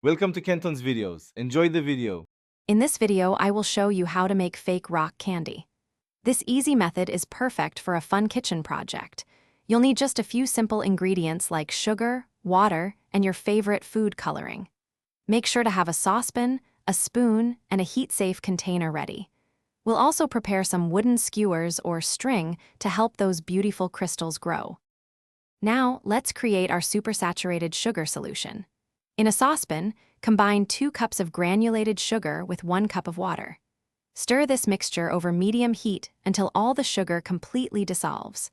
Welcome to Kenton's videos. Enjoy the video. In this video, I will show you how to make fake rock candy. This easy method is perfect for a fun kitchen project. You'll need just a few simple ingredients like sugar, water, and your favorite food coloring. Make sure to have a saucepan, a spoon, and a heat-safe container ready. We'll also prepare some wooden skewers or string to help those beautiful crystals grow. Now, let's create our supersaturated sugar solution. In a saucepan, combine 2 cups of granulated sugar with 1 cup of water. Stir this mixture over medium heat until all the sugar completely dissolves.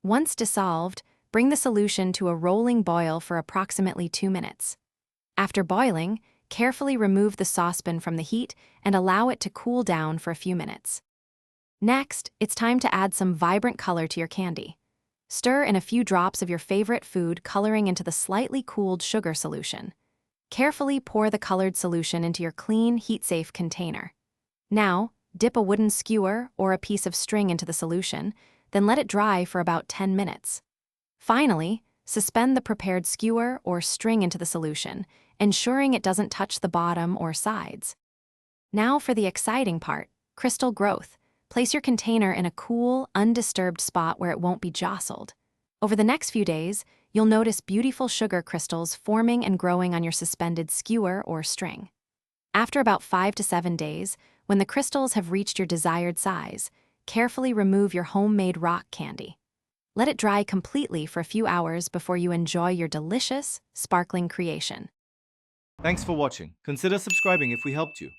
Once dissolved, bring the solution to a rolling boil for approximately 2 minutes. After boiling, carefully remove the saucepan from the heat and allow it to cool down for a few minutes. Next, it's time to add some vibrant color to your candy. Stir in a few drops of your favorite food coloring into the slightly cooled sugar solution. Carefully pour the colored solution into your clean, heat-safe container. Now, dip a wooden skewer or a piece of string into the solution, then let it dry for about 10 minutes. Finally, suspend the prepared skewer or string into the solution, ensuring it doesn't touch the bottom or sides. Now for the exciting part, crystal growth. Place your container in a cool, undisturbed spot where it won't be jostled. Over the next few days, you'll notice beautiful sugar crystals forming and growing on your suspended skewer or string. After about 5 to 7 days, when the crystals have reached your desired size, carefully remove your homemade rock candy. Let it dry completely for a few hours before you enjoy your delicious, sparkling creation. Thanks for watching. Consider subscribing if we helped you.